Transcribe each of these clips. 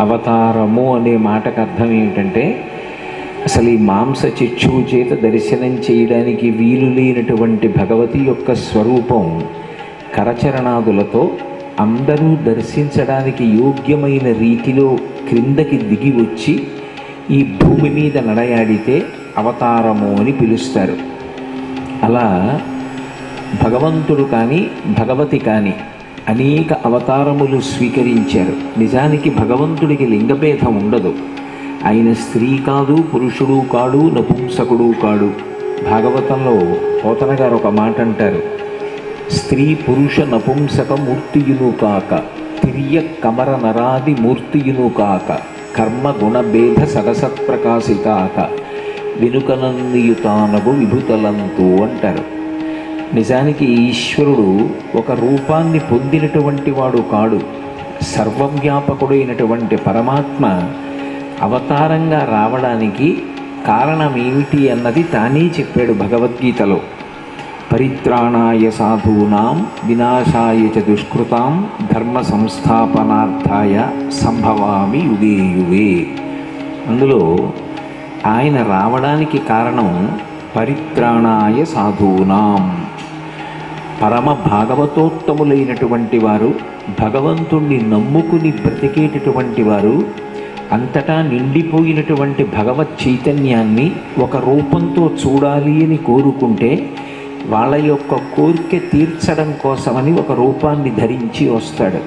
అవతారము అనే మాటకు అర్థం ఏమిటంటే, అసలు ఈ మాంస చక్షువు చేత దర్శనం చేయడానికి వీలు లేనటువంటి భగవతి యొక్క స్వరూపం కరచరణాదులతో అందరూ దర్శించడానికి యోగ్యమైన రీతిలో క్రిందకి దిగి వచ్చి ఈ భూమి మీద నడయాడితే అవతారము అని పిలుస్తారు. అలా భగవంతుడు కానీ భగవతి కానీ అనేక అవతారములు స్వీకరించారు. నిజానికి భగవంతుడికి లింగభేదం ఉండదు. ఆయన స్త్రీ కాదు, పురుషుడు కాడు, నపుంసకుడు కాడు. భాగవతంలో పోతన గారు ఒక మాట అంటారు, స్త్రీ పురుష నపుంసక మూర్తియును కాక, తిర్య కమర నరాది మూర్తియును కాక, కర్మ గుణభేద సరసత్ప్రకాశితాక, వెనుకనందియుతానగు విభుతలంతు అంటారు. నిజానికి ఈశ్వరుడు ఒక రూపాన్ని పొందినటువంటి వాడు కాడు. సర్వవ్యాపకుడైనటువంటి పరమాత్మ అవతారంగా రావడానికి కారణమేమిటి అన్నది తానే చెప్పాడు భగవద్గీతలో. పరిత్రాణాయ సాధూనాం వినాశాయ చ దుష్కృతాం ధర్మ సంస్థాపనార్థాయ సంభవామి యుగే యుగే. అందులో ఆయన రావడానికి కారణం పరిత్రాణాయ సాధూనాం, పరమ భాగవతోత్తములైనటువంటి వారు, భగవంతుణ్ణి నమ్ముకుని బ్రతికేటటువంటి వారు, అంతటా నిండిపోయినటువంటి భగవత్ చైతన్యాన్ని ఒక రూపంతో చూడాలి అని కోరుకుంటే వాళ్ళ యొక్క కోరిక తీర్చడం కోసమని ఒక రూపాన్ని ధరించి వస్తాడు.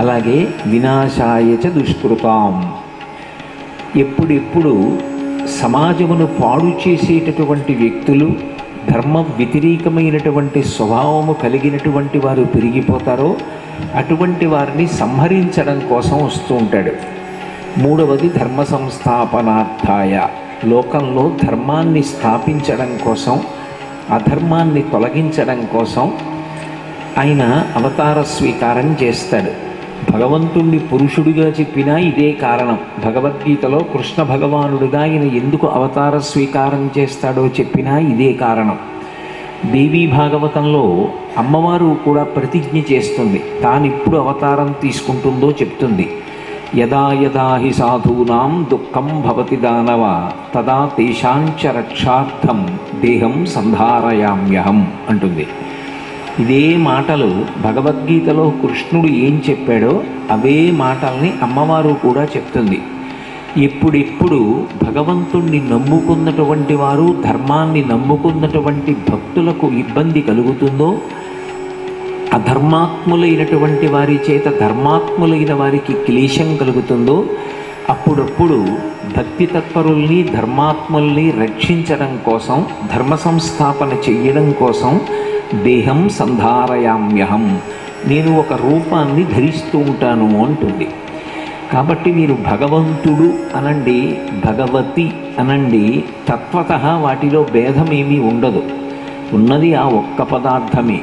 అలాగే వినాశాయచ దుష్కృతాం, ఎప్పుడెప్పుడు సమాజమును పాడు చేసేటటువంటి వ్యక్తులు, ధర్మ వ్యతిరేకమైనటువంటి స్వభావము కలిగినటువంటి వారు పెరిగిపోతారో అటువంటి వారిని సంహరించడం కోసం వస్తూ ఉంటాడు. మూడవది ధర్మ సంస్థాపనార్థాయ, లోకంలో ధర్మాన్ని స్థాపించడం కోసం, అధర్మాన్ని తొలగించడం కోసం ఆయన అవతార స్వీకారం చేస్తాడు. భగవంతుణ్ణి పురుషుడిగా చెప్పినా ఇదే కారణం. భగవద్గీతలో కృష్ణ భగవానుడిగా ఆయన ఎందుకు అవతార స్వీకారం చేస్తాడో చెప్పినా ఇదే కారణం. దేవీ భాగవతంలో అమ్మవారు కూడా ప్రతిజ్ఞ చేస్తుంది, తానిప్పుడు అవతారం తీసుకుంటుందో చెప్తుంది. యదా యదా హి సాధూనాం దుఃఖం భవతి దానవ తదా తేషాంచ రక్షార్థం దేహం సంధారయామ్యహం అంటుంది. ఇదే మాటలు భగవద్గీతలో కృష్ణుడు ఏం చెప్పాడో అవే మాటల్ని అమ్మవారు కూడా చెప్తుంది. ఎప్పుడెప్పుడు భగవంతుణ్ణి నమ్ముకున్నటువంటి వారు, ధర్మాన్ని నమ్ముకున్నటువంటి భక్తులకు ఇబ్బంది కలుగుతుందో, అధర్మాత్ములైనటువంటి వారి చేత ధర్మాత్ములైన వారికి క్లేశం కలుగుతుందో, అప్పుడప్పుడు భక్తి తత్పరుల్ని, ధర్మాత్ముల్ని రక్షించడం కోసం, ధర్మ సంస్థాపన చెయ్యడం కోసం దేహం సంధారయామ్యహం, నేను ఒక రూపాన్ని ధరిస్తూ ఉంటాను అంటుంది. కాబట్టి మీరు భగవంతుడు అనండి, భగవతి అనండి, తత్వతః వాటిలో భేదమేమీ ఉండదు. ఉన్నది ఆ ఒక్క పదార్థమే.